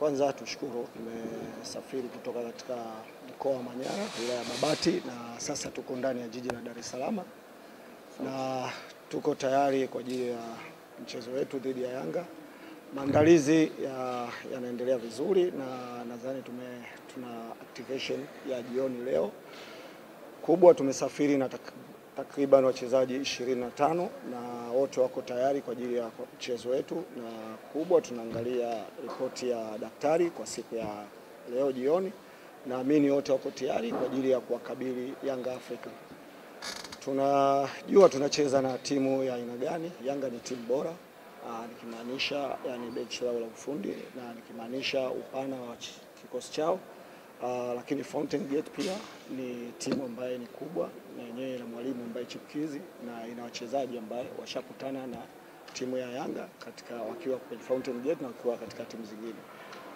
Kwanza tushukuru, tumesafiri kutoka katika mkoa wa Manyara, wilaya ya Babati, na sasa tuko ndani ya jiji la Dar es Salaam na tuko tayari kwa ajili ya mchezo wetu dhidi ya Yanga. Maandalizi yanaendelea vizuri na nadhani tuna activation ya jioni leo kubwa. Tumesafiri na takriban wachezaji 25 na wote wako tayari kwa ajili ya mchezo wetu, na kubwa tunaangalia ripoti ya daktari kwa siku ya leo jioni. Naamini wote wako tayari kwa ajili ya kuwakabili Yanga Afrika. Tunajua tunacheza na timu ya aina gani. Yanga ni timu bora, nikimaanisha yani bench lao la ufundi na nikimaanisha upana wa kikosi chao. Lakini Fountain Gate pia ni timu ambayo ni kubwa na yenyewe na mwalimu ambaye chipukizi na ina wachezaji ambao washakutana na timu ya Yanga katika wakiwa kwenye Fountain Gate na wakiwa katika timu zingine.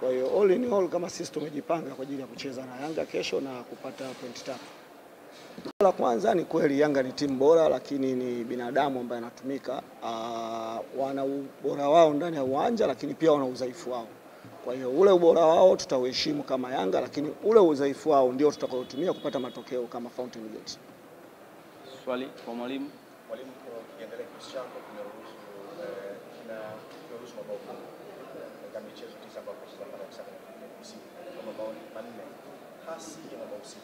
Kwa hiyo all in all, kama sisi tumejipanga kwa ajili ya kucheza na Yanga kesho na kupata pointi 3. La kwanza ni kweli Yanga ni timu bora, lakini ni binadamu ambaye anatumika. Wana ubora wao ndani ya uwanja, lakini pia wana udhaifu wao. Kwa hiyo ule ubora wao tutauheshimu kama Yanga, lakini ule udhaifu wao ndio tutakaotumia kupata matokeo kama Fountain Gate. Swali kwa mwalimu. Mwalimu, ukiangalia kikosi chako kimeruhusu mabao katika michezo 9 ambayo tunacheza mpaka sasa, kwa mabao 4, hasi ya mabao 6.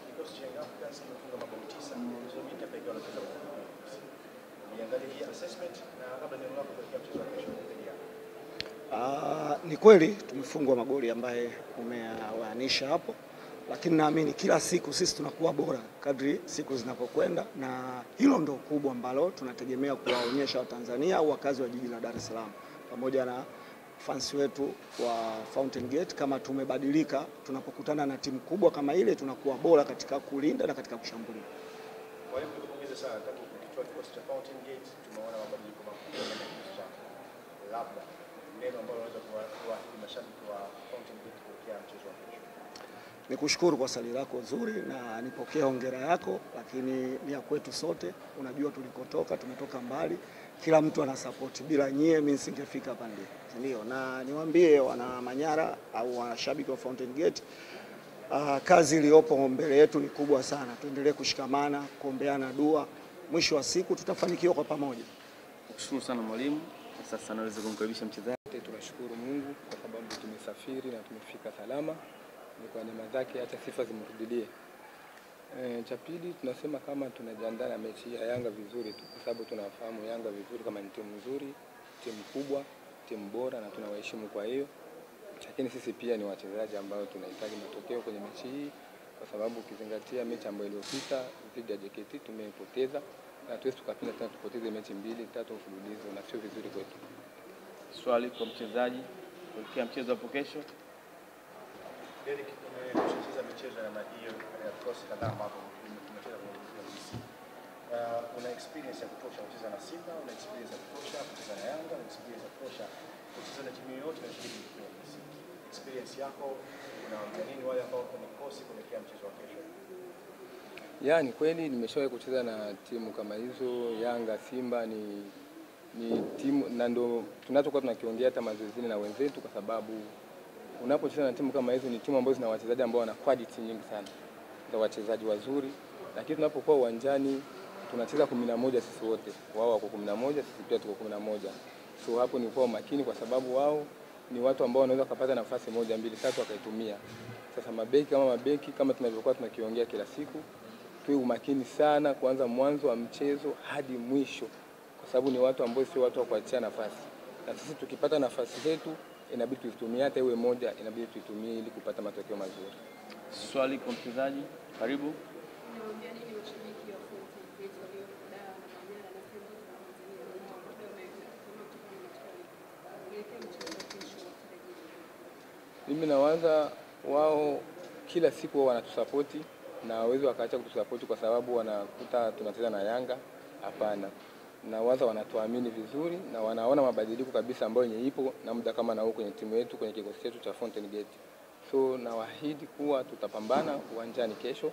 Kikosi cha Yanga kimefunga mabao 9, mchezo mwingine pekee wanacheza mabao 6. Ukiangalia hii assessment na labda ni mlako kwa mchezo wa kesho dhidi ya ni kweli tumefungwa magoli ambaye umewaanisha hapo, lakini naamini kila siku sisi tunakuwa bora kadri siku zinapokwenda, na hilo ndio kubwa ambalo tunategemea kuwaonyesha Watanzania au wakazi wa jiji la Dar es Salaam pamoja na fans wetu wa Fountain Gate. Kama tumebadilika, tunapokutana na timu kubwa kama ile tunakuwa bora katika kulinda na katika kushambulia. Kwa hiyo tukupongeze sana katika kikosi cha Fountain Gate, tumeona mabadiliko makubwa katika kikosi chako. Labda neno ambalo unaweza kuwaahidi mashabiki wa Fountain Gate kuelekea mchezo wa kesho. Nikushukuru kwa swali lako nzuri na nipokea hongera yako, lakini ni ya kwetu sote. Unajua tulikotoka, tumetoka mbali. Kila mtu ana support, bila nyie mimi nisingefika hapa ndio. Na niwaambie wana Manyara au washabiki wa Fountain Gate, kazi iliyopo mbele yetu ni kubwa sana. Tuendelee kushikamana, kuombeana dua. Mwisho wa siku tutafanikiwa kwa pamoja. Nakushukuru sana mwalimu. Sasa naweza kumkaribisha mchezaji. Tunashukuru Mungu kwa sababu tumesafiri na tumefika salama. Ni kwa neema zake, hata sifa zimrudilie. Cha pili, tunasema kama tunajiandaa na mechi ya Yanga vizuri tu, kwa sababu tunafahamu Yanga vizuri kama ni timu nzuri, timu kubwa, timu bora, na tunawaheshimu kwa hiyo. Lakini sisi pia ni wachezaji ambao tunahitaji matokeo kwenye mechi hii, kwa sababu ukizingatia mechi ambayo iliyopita dhidi ya JKT tumepoteza, na tuwezi tukapinda tena tupoteze mechi 2, 3 mfululizo, na sio vizuri kwetu. Swali kwa mchezaji kuelekea mchezo hapo kesho. Derek, tumecheza michezo ya namna hiyo ya cross kadhaa ambapo tumecheza kwa KCC. Una experience ya kutosha kucheza na Simba, una experience ya kutosha kucheza na Yanga, una experience ya kutosha kucheza na timu yoyote inayoshiriki kwa KCC. Experience yako unawaambia nini wale ambao wako kikosi kuelekea mchezo wa kesho? Yaani kweli nimeshawahi kucheza na timu kama hizo. Yanga, Simba ni timu, na ndo tunachokuwa tunakiongea hata mazoezini na wenzetu, kwa sababu unapocheza na timu kama hizo ni timu ambazo zina wachezaji ambao wana quality nyingi sana, za wachezaji wazuri. Lakini tunapokuwa uwanjani tunacheza 11 sisi wote, wao wako 11, sisi pia tuko 11. So hapo ni kwa makini, kwa sababu wao ni watu ambao wanaweza kupata nafasi 1, 2, 3 wakaitumia. Sasa mabeki kama tunavyokuwa tunakiongea kila siku, tuwe umakini sana kuanza mwanzo wa mchezo hadi mwisho, kwa sababu ni watu ambao sio watu wa kuachia nafasi. Na sisi tukipata nafasi zetu inabidi tuitumie, hata iwe moja inabidi tuitumie ili kupata matokeo mazuri. Swali kwa mchezaji, karibu. Mimi nawaza wao kila siku wao wanatusapoti, na hawezi wakaacha kutusapoti kwa sababu wanakuta tunacheza na Yanga. Hapana. Nawaza wanatuamini vizuri na wanaona mabadiliko kabisa ambayo ipo na muda kama na huko kwenye timu yetu, kwenye kikosi chetu cha Fountain Gate. So nawaahidi kuwa tutapambana uwanjani kesho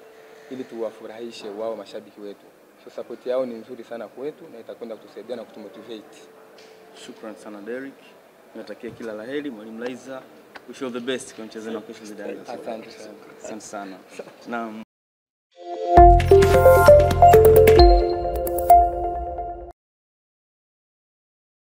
ili tuwafurahishe wao mashabiki wetu. So support yao ni nzuri sana kwetu na itakwenda kutusaidia na kutumotivate. Shukrani sana Derek. Natakia kila laheri Mwalimu Laizer. Wish you all the best kwa mchezo wa kesho dhidi ya Yanga. Asante sana. Asante sana. Naam.